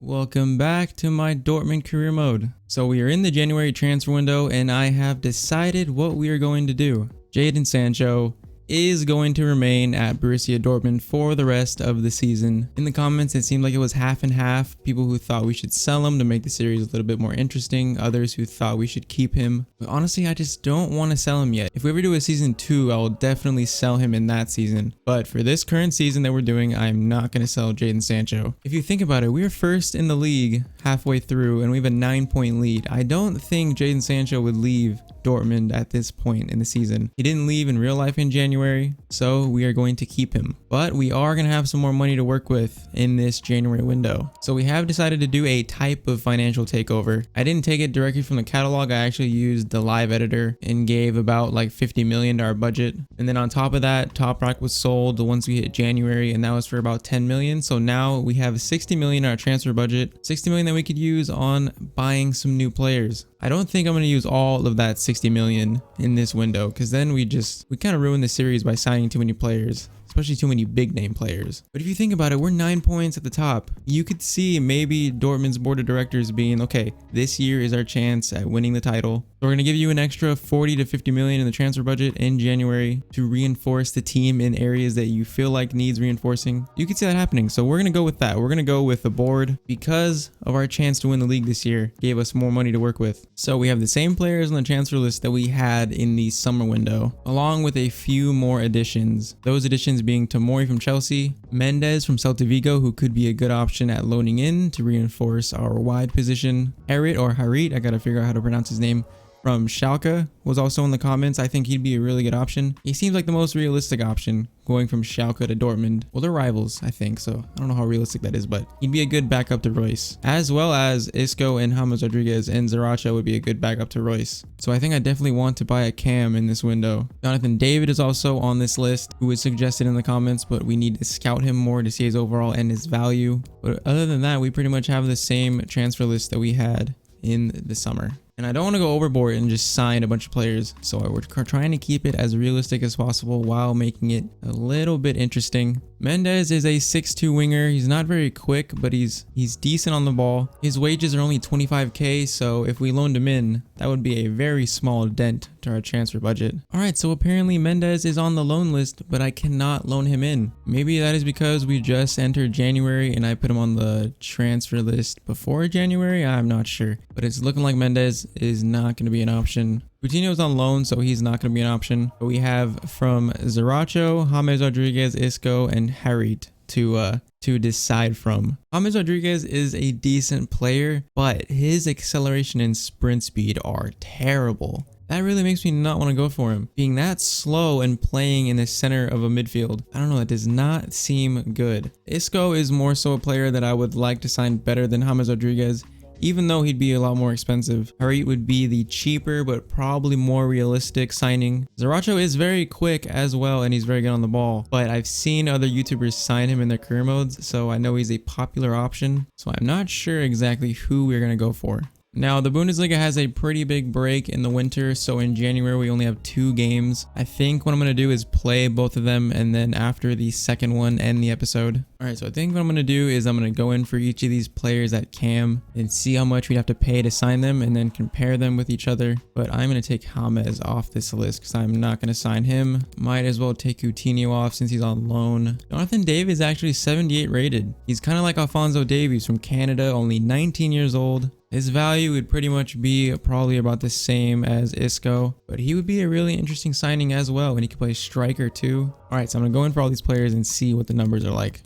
Welcome back to my Dortmund career mode. So we are in the January transfer window and I have decided what we are going to do. Jadon Sancho is going to remain at Borussia Dortmund for the rest of the season. In the comments, it seemed like it was half and half. People who thought we should sell him to make the series a little bit more interesting. Others who thought we should keep him. But honestly, I just don't want to sell him yet. If we ever do a season 2, I will definitely sell him in that season. But for this current season that we're doing, I'm not going to sell Jadon Sancho. If you think about it, we are first in the league halfway through and we have a 9-point lead. I don't think Jadon Sancho would leave Dortmund at this point in the season. He didn't leave in real life in January, so we are going to keep him. But we are going to have some more money to work with in this January window. So we have decided to do a type of financial takeover. I didn't take it directly from the catalog. I actually used the live editor and gave about like 50 million to our budget. And then on top of that, Top Rack was sold once we hit January, and that was for about 10 million. So now we have 60 million in our transfer budget, 60 million that we could use on buying some new players. I don't think I'm going to use all of that 60 million in this window, because then we kind of ruin the series by signing too many players, especially too many big name players. But if you think about it, we're 9 points at the top. You could see maybe Dortmund's board of directors being, okay, this year is our chance at winning the title. So we're going to give you an extra 40 to 50 million in the transfer budget in January to reinforce the team in areas that you feel like needs reinforcing. You could see that happening. So we're going to go with that. We're going to go with the board because of our chance to win the league this year. Gave us more money to work with. So we have the same players on the transfer list that we had in the summer window, along with a few more additions. Those additions being Tomori from Chelsea, Mendes from Celta Vigo, who could be a good option at loaning in to reinforce our wide position. Harit, I gotta figure out how to pronounce his name, from Schalke was also in the comments. I think he'd be a really good option. He seems like the most realistic option going from Schalke to Dortmund. Well, they're rivals, I think, so I don't know how realistic that is, but he'd be a good backup to Royce, as well as Isco and James Rodriguez, and Zaracho would be a good backup to Royce. So I think I definitely want to buy a cam in this window. Jonathan David is also on this list, who was suggested in the comments, but we need to scout him more to see his overall and his value. But other than that, we pretty much have the same transfer list that we had in the summer. And I don't want to go overboard and just sign a bunch of players, so we're trying to keep it as realistic as possible while making it a little bit interesting. Mendes is a 6'2 winger. He's not very quick, but he's decent on the ball. His wages are only 25k, so if we loaned him in, that would be a very small dent to our transfer budget. Alright, so apparently Mendes is on the loan list, but I cannot loan him in. Maybe that is because we just entered January and I put him on the transfer list before January. I'm not sure, but it's looking like Mendes is not going to be an option. Coutinho's on loan, so he's not going to be an option. But we have from Zaracho, James Rodriguez, Isco, and Harit to decide from. James Rodriguez is a decent player, but his acceleration and sprint speed are terrible. That really makes me not want to go for him. Being that slow and playing in the center of a midfield, I don't know, that does not seem good. Isco is more so a player that I would like to sign better than James Rodriguez, even though he'd be a lot more expensive. Harit would be the cheaper but probably more realistic signing. Zaracho is very quick as well, and he's very good on the ball, but I've seen other YouTubers sign him in their career modes, so I know he's a popular option. So I'm not sure exactly who we're going to go for. Now, the Bundesliga has a pretty big break in the winter, so in January we only have 2 games. I think what I'm going to do is play both of them, and then after the second one, end the episode. Alright, so I think what I'm going to do is I'm going to go in for each of these players at cam and see how much we'd have to pay to sign them and then compare them with each other. But I'm going to take James off this list because I'm not going to sign him. Might as well take Coutinho off since he's on loan. Jonathan David is actually 78 rated. He's kind of like Alphonso Davies from Canada, only 19 years old. His value would pretty much be probably about the same as Isco, but he would be a really interesting signing as well, and he could play striker too. Alright, so I'm going to go in for all these players and see what the numbers are like.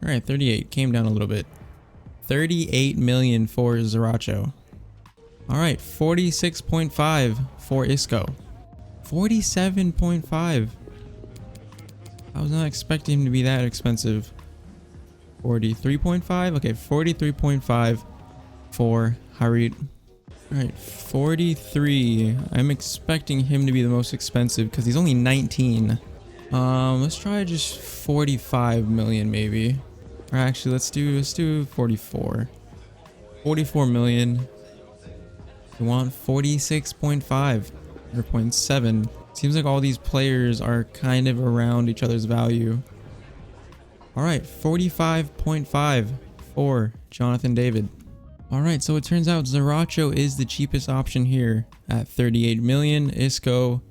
Alright, 38, came down a little bit. 38 million for Zaracho. Alright, 46.5 for Isco. 47.5. I was not expecting him to be that expensive. 43.5? Okay, 43.5 for Harit. Alright, 43. I'm expecting him to be the most expensive because he's only 19. Let's try just 45 million maybe. Or actually, let's do 44. 44 million. We want 46.5 or 0.7. Seems like all these players are kind of around each other's value. Alright, 45.5 or Jonathan David. Alright, so it turns out Zaracho is the cheapest option here at 38 million, Isco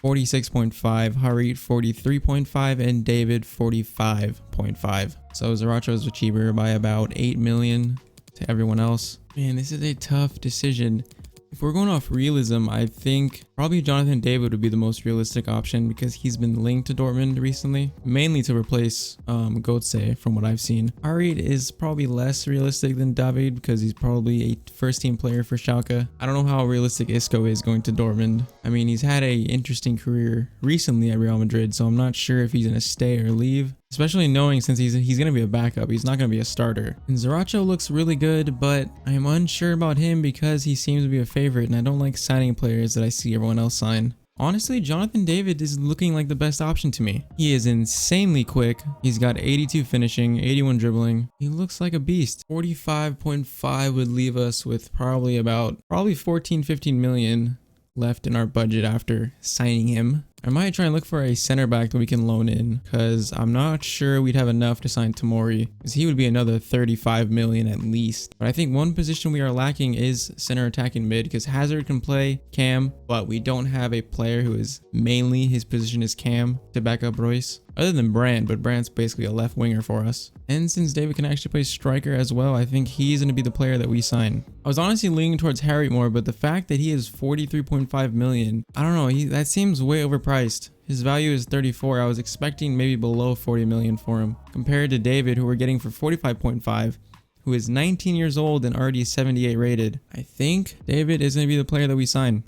46.5, Harit 43.5, and David 45.5. So Zaracho is cheaper by about 8 million to everyone else. Man, this is a tough decision. If we're going off realism, I think probably Jonathan David would be the most realistic option because he's been linked to Dortmund recently, mainly to replace Götze from what I've seen. Harit is probably less realistic than David because he's probably a first team player for Schalke. I don't know how realistic Isco is going to Dortmund. I mean, he's had a interesting career recently at Real Madrid, so I'm not sure if he's going to stay or leave. Especially knowing since he's going to be a backup, he's not going to be a starter. And Zaracho looks really good, but I'm unsure about him because he seems to be a favorite and I don't like signing players that I see everyone else sign. Honestly, Jonathan David is looking like the best option to me. He is insanely quick. He's got 82 finishing, 81 dribbling. He looks like a beast. 45.5 would leave us with probably 14, 15 million left in our budget after signing him. I might try and look for a center back that we can loan in because I'm not sure we'd have enough to sign Tomori because he would be another 35 million at least. But I think one position we are lacking is center attacking mid because Hazard can play cam, but we don't have a player who is mainly his position is cam to back up Royce. Other than Brand, but Brand's basically a left winger for us. And since David can actually play striker as well, I think he's going to be the player that we sign. I was honestly leaning towards Harry more, but the fact that he is 43.5 million, I don't know, that seems way overpriced. His value is 34. I was expecting maybe below 40 million for him, compared to David, who we're getting for 45.5, who is 19 years old and already 78 rated. I think David is going to be the player that we sign.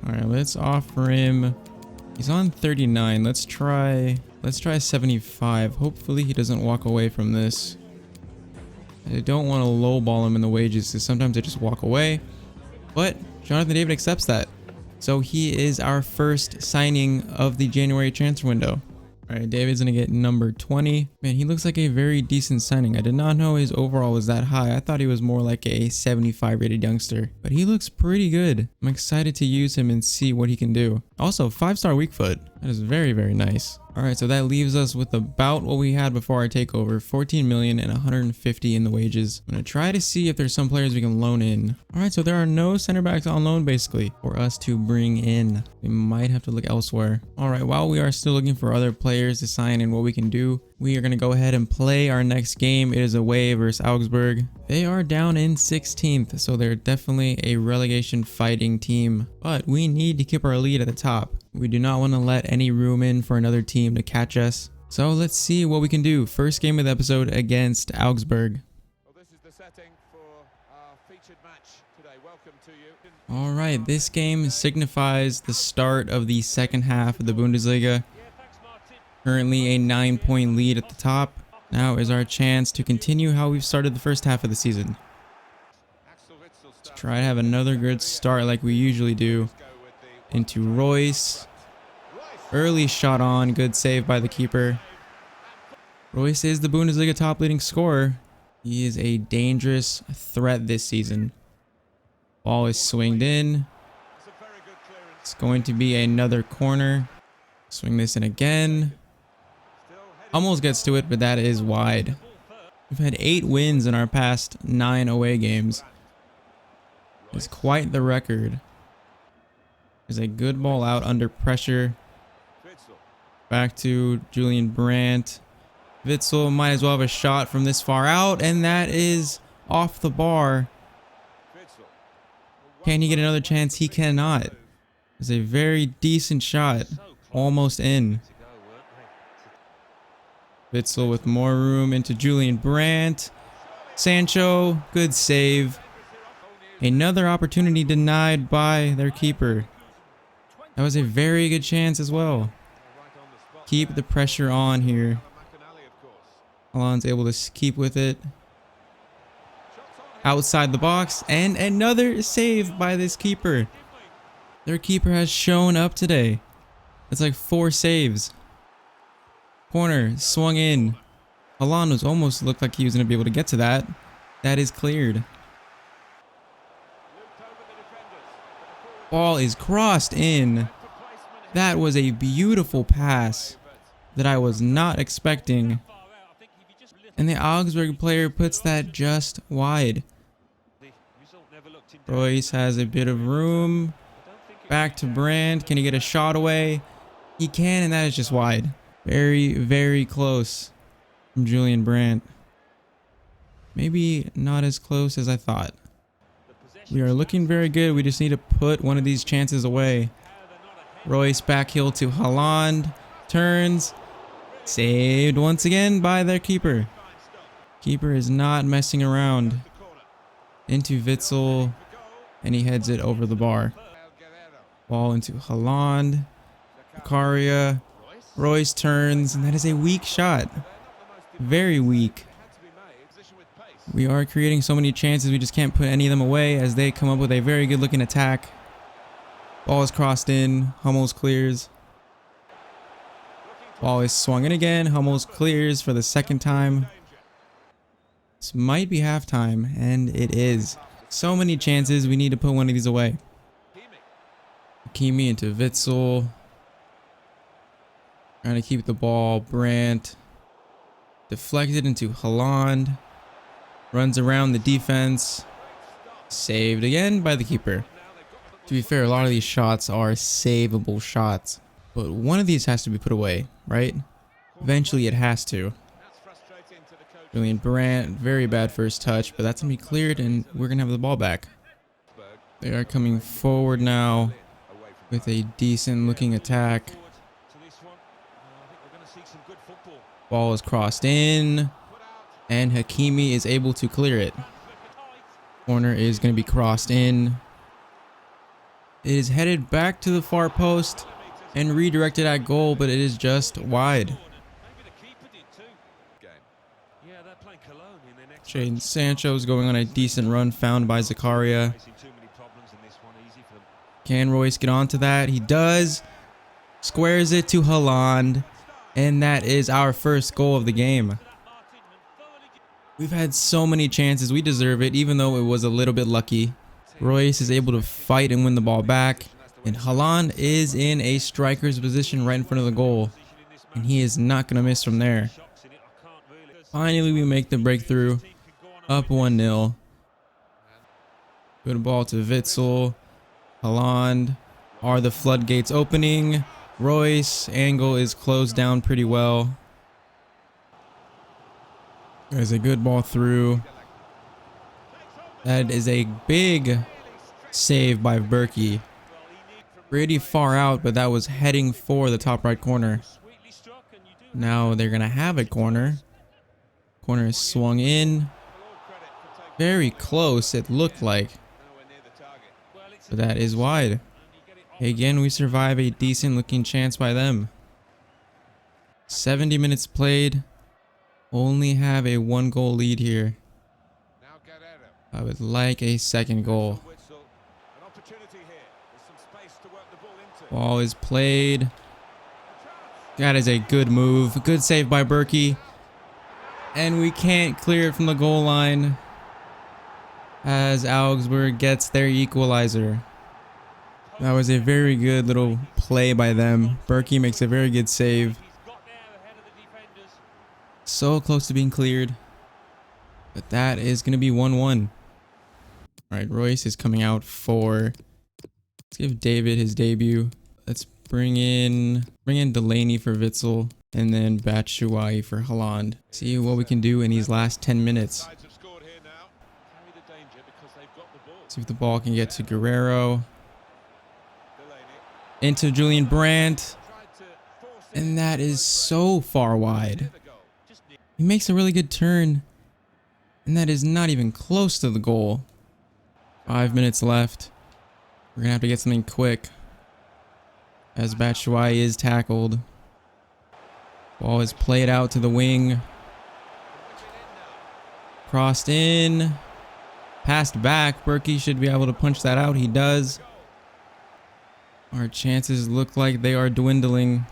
All right, let's offer him. He's on 39. Let's try 75. Hopefully he doesn't walk away from this. I don't want to lowball him in the wages because sometimes they just walk away. But Jonathan David accepts that. So he is our first signing of the January transfer window. All right, David's going to get number 20. Man, he looks like a very decent signing. I did not know his overall was that high. I thought he was more like a 75 rated youngster, but he looks pretty good. I'm excited to use him and see what he can do. Also, 5-star weak foot. That is very, very nice. All right, so that leaves us with about what we had before our takeover, 14 million and 150 in the wages. I'm going to try to see if there's some players we can loan in. All right, so there are no center backs on loan basically for us to bring in. We might have to look elsewhere. All right, while we are still looking for other players to sign and what we can do, we are going to go ahead and play our next game. It is away versus Augsburg. They are down in 16th, so they're definitely a relegation fighting team, but we need to keep our lead at the top. We do not want to let any room in for another team to catch us. So let's see what we can do. First game of the episode against Augsburg. Well, this is the setting for our featured match today. Welcome to you. All right, this game signifies the start of the second half of the Bundesliga. Currently a 9-point lead at the top. Now is our chance to continue how we've started the first half of the season. Let's try to have another good start like we usually do. Into Royce. Early shot on. Good save by the keeper. Royce is the Bundesliga top leading scorer. He is a dangerous threat this season. Ball is swinged in. It's going to be another corner. Swing this in again. Almost gets to it, but that is wide. We've had 8 wins in our past 9 away games. It's quite the record. There's a good ball out under pressure. Back to Julian Brandt. Witsel might as well have a shot from this far out, and that is off the bar. Can he get another chance? He cannot. It's a very decent shot. Almost in. Witsel with more room into Julian Brandt. Sancho, good save. Another opportunity denied by their keeper. That was a very good chance as well. Keep the pressure on here. Alon's able to keep with it. Outside the box, and another save by this keeper. Their keeper has shown up today. It's like 4 saves. Corner, swung in. Alon was almost looked like he was going to be able to get to that. That is cleared. Ball is crossed in. That was a beautiful pass that I was not expecting. And the Augsburg player puts that just wide. Royce has a bit of room. Back to Brandt. Can he get a shot away? He can, and that is just wide. Very, very close from Julian Brandt. Maybe not as close as I thought. We are looking very good. We just need to put one of these chances away. Royce back heel to Haaland. Turns. Saved once again by their keeper. Keeper is not messing around. Into Witsel. And he heads it over the bar. Ball into Haaland. Zakaria. Royce turns. And that is a weak shot. Very weak. We are creating so many chances. We just can't put any of them away as they come up with a very good looking attack. Ball is crossed in. Hummels clears. Ball is swung in again. Hummels clears for the second time. This might be halftime, and it is. So many chances. We need to put one of these away. Hakimi into Witsel. Trying to keep the ball. Brandt. Deflected into Haaland. Runs around the defense. Saved again by the keeper. To be fair, a lot of these shots are savable shots. But one of these has to be put away, right? Eventually it has to. Julian Brandt, very bad first touch, but that's going to be cleared and we're going to have the ball back. They are coming forward now with a decent looking attack. Ball is crossed in. And Hakimi is able to clear it. Corner is going to be crossed in. It is headed back to the far post and redirected at goal, but it is just wide. Jadon Sancho is going on a decent run, found by Zakaria. Can Royce get onto that? He does. Squares it to Haaland. And that is our first goal of the game. We've had so many chances. We deserve it, even though it was a little bit lucky. Royce is able to fight and win the ball back. And Haaland is in a striker's position right in front of the goal. And he is not going to miss from there. Finally, we make the breakthrough. Up 1-0. Good ball to Witsel. Haaland. Are the floodgates opening? Royce. Angle is closed down pretty well. There's a good ball through. That is a big save by Berkey. Pretty far out, but that was heading for the top right corner. Now they're going to have a corner. Corner is swung in. Very close, it looked like. But that is wide. Again, we survive a decent looking chance by them. 70 minutes played. Only have a 1-goal lead here. I would like a second goal. Ball is played. That is a good move. Good save by Berkey. And we can't clear it from the goal line as Augsburg gets their equalizer. That was a very good little play by them. Berkey makes a very good save. So close to being cleared. But that is going to be 1-1. Alright, Royce is coming out for... Let's give David his debut. Let's bring in Delaney for Witsel. And then Batshuayi for Haaland. See what we can do in these last 10 minutes. See if the ball can get to Guerrero. Into Julian Brandt. And that is so far wide. He makes a really good turn. And that is not even close to the goal. 5 minutes left. We're going to have to get something quick. As Batshuayi is tackled. Ball is played out to the wing. Crossed in. Passed back. Berkey should be able to punch that out. He does. Our chances look like they are dwindling.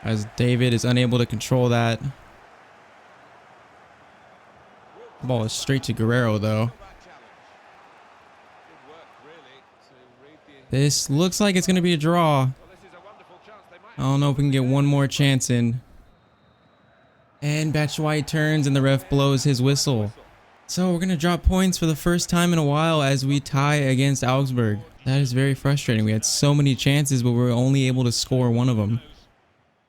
As David is unable to control that. The ball is straight to Guerrero though. This looks like it's going to be a draw. I don't know if we can get one more chance in. And Batshuayi turns and the ref blows his whistle. So we're going to drop points for the first time in a while as we tie against Augsburg. That is very frustrating. We had so many chances, but we were only able to score one of them.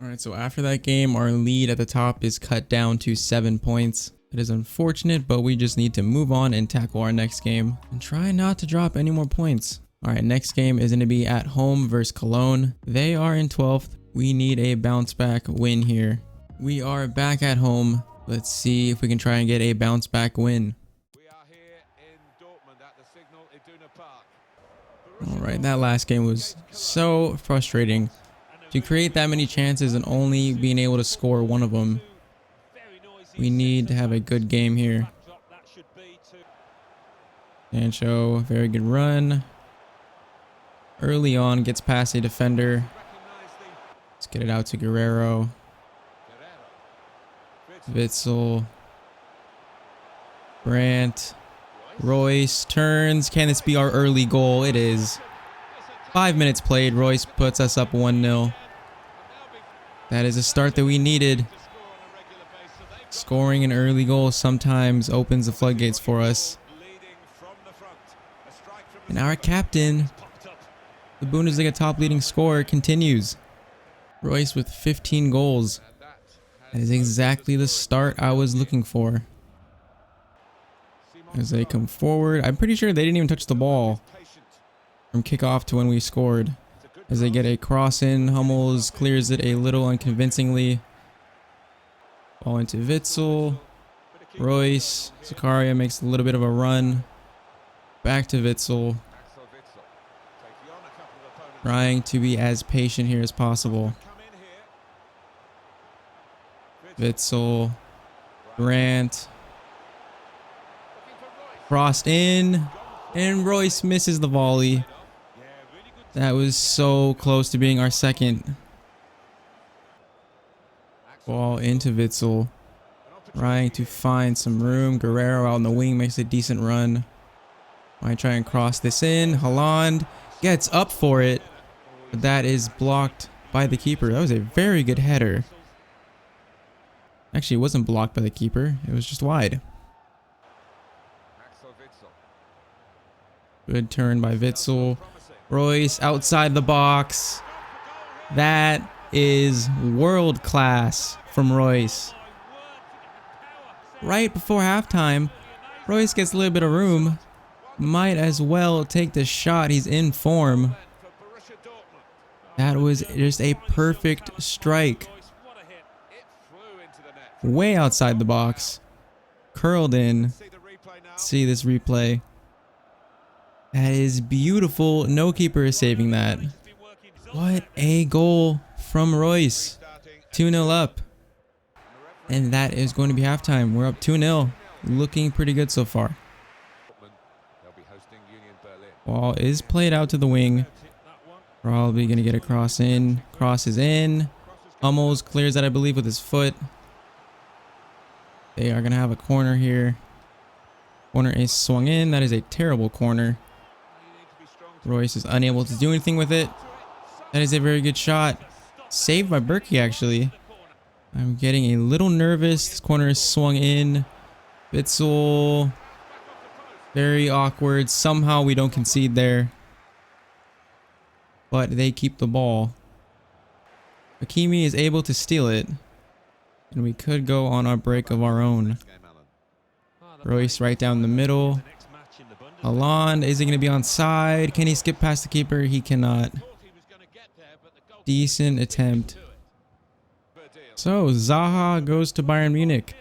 Alright, so after that game, our lead at the top is cut down to 7 points. It is unfortunate, but we just need to move on and tackle our next game. And try not to drop any more points. Alright, next game is going to be at home versus Cologne. They are in 12th. We need a bounce back win here. We are back at home. Let's see if we can try and get a bounce back win. We are here in Dortmund at the Signal Iduna Park. Alright, that last game was so frustrating. To create that many chances and only being able to score one of them. We need to have a good game here. Sancho, very good run. Early on, gets past a defender. Let's get it out to Guerrero. Witzel. Brandt. Royce turns. Can this be our early goal? It is. 5 minutes played. Royce puts us up 1-0. That is a start that we needed. Scoring an early goal sometimes opens the floodgates for us. And our captain, the Bundesliga top leading scorer, continues. Royce with 15 goals. That is exactly the start I was looking for. As they come forward, I'm pretty sure they didn't even touch the ball from kickoff to when we scored. As they get a cross in, Hummels clears it a little unconvincingly. Ball into Witzel. Royce. Zakaria makes a little bit of a run. Back to Witzel. Trying to be as patient here as possible. Witzel. Brandt. Crossed in. And Royce misses the volley. That was so close to being our second. Ball into Witzel. Trying to find some room. Guerrero out on the wing makes a decent run. Might try and cross this in. Haaland gets up for it. But that is blocked by the keeper. That was a very good header. Actually, it wasn't blocked by the keeper. It was just wide. Good turn by Witzel. Royce outside the box. That is world class from Royce. Right before halftime, Royce gets a little bit of room. Might as well take the shot. He's in form. That was just a perfect strike. Way outside the box. Curled in. See this replay. That is beautiful. No keeper is saving that. What a goal from Royce. 2-0 up. And that is going to be halftime. We're up 2-0. Looking pretty good so far. Ball is played out to the wing. Probably going to get a cross in. Crosses in. Hummels clears that, I believe, with his foot. They are going to have a corner here. Corner is swung in. That is a terrible corner. Royce is unable to do anything with it. That is a very good shot. Saved by Berkey, actually. I'm getting a little nervous. This corner is swung in. Witzel. Very awkward. Somehow we don't concede there. But they keep the ball. Hakimi is able to steal it. And we could go on our break of our own. Royce right down the middle. Haaland, is he going to be onside? Can he skip past the keeper? He cannot. Decent attempt. So, Zaha goes to Bayern Munich.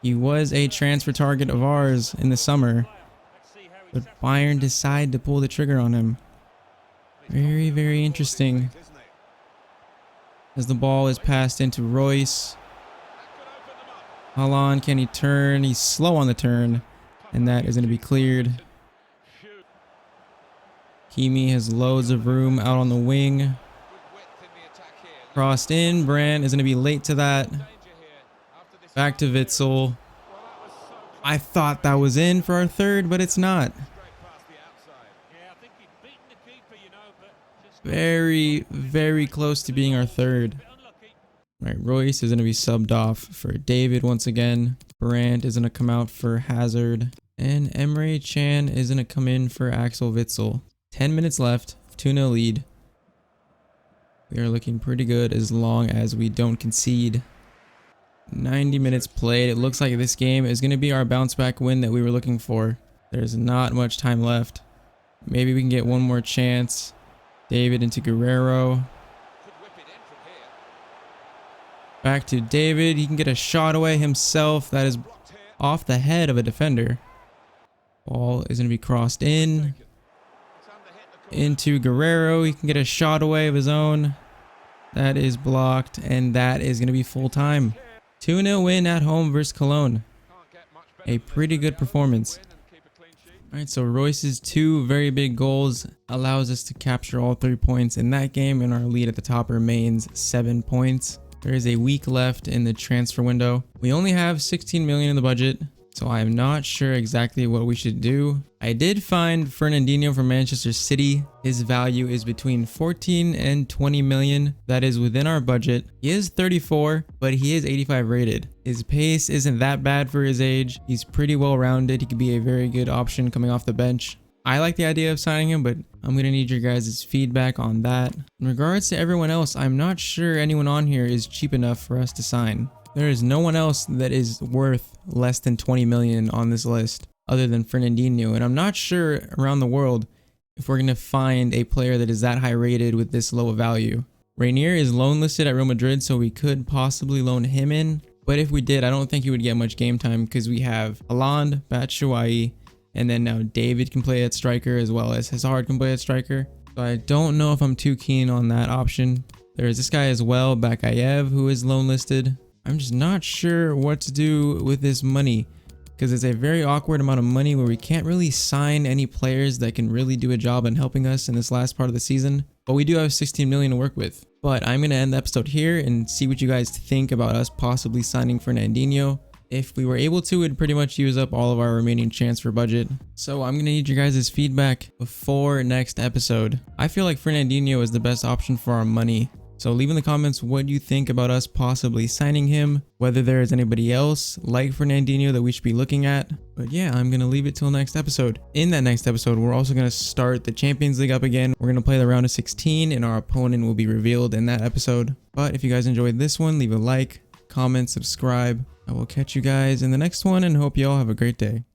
He was a transfer target of ours in the summer. But Bayern decide to pull the trigger on him. Very, very interesting. As the ball is passed into Royce. Haaland, can he turn? He's slow on the turn. And that is going to be cleared. Hakimi has loads of room out on the wing. Crossed in. Brandt is going to be late to that. Back to Witzel. I thought that was in for our third, but it's not. very, very close to being our third. All right, Royce is going to be subbed off for David once again. Brandt is going to come out for Hazard. And Emre Can is going to come in for Axel Witsel. 10 minutes left, 2-0 lead. We are looking pretty good as long as we don't concede. 90 minutes played. It looks like this game is going to be our bounce back win that we were looking for. There's not much time left. Maybe we can get one more chance. David into Guerrero. Back to David. He can get a shot away himself. That is off the head of a defender. Ball is going to be crossed in. Into Guerrero. He can get a shot away of his own. That is blocked. And that is going to be full time. 2-0 win at home versus Cologne. A pretty good performance. Alright, so Royce's 2 very big goals allows us to capture all 3 points in that game, and our lead at the top remains 7 points. There is a week left in the transfer window. We only have 16 million in the budget, so I am not sure exactly what we should do. I did find Fernandinho from Manchester City. His value is between 14 and 20 million. That is within our budget. He is 34, but he is 85 rated. His pace isn't that bad for his age. He's pretty well rounded. He could be a very good option coming off the bench. I like the idea of signing him, but I'm going to need your guys' feedback on that. In regards to everyone else, I'm not sure anyone on here is cheap enough for us to sign. There is no one else that is worth less than 20 million on this list other than Fernandinho, and I'm not sure around the world if we're going to find a player that is that high rated with this low value. Rainier is loan listed at Real Madrid, so we could possibly loan him in, but if we did, I don't think he would get much game time because we have Haaland, Batshuayi, and then now David can play at striker as well as Hazard can play at striker. So I don't know if I'm too keen on that option. There is this guy as well, Bakayev, who is loan listed. I'm just not sure what to do with this money because it's a very awkward amount of money where we can't really sign any players that can really do a job in helping us in this last part of the season. But we do have 16 million to work with. But I'm going to end the episode here and see what you guys think about us possibly signing Fernandinho. If we were able to, it'd pretty much use up all of our remaining transfer budget. So I'm going to need your guys' feedback before next episode. I feel like Fernandinho is the best option for our money. So leave in the comments what you think about us possibly signing him, whether there is anybody else like Fernandinho that we should be looking at. But yeah, I'm going to leave it till next episode. In that next episode, we're also going to start the Champions League up again. We're going to play the round of 16 and our opponent will be revealed in that episode. But if you guys enjoyed this one, leave a like, comment, subscribe. I will catch you guys in the next one and hope you all have a great day.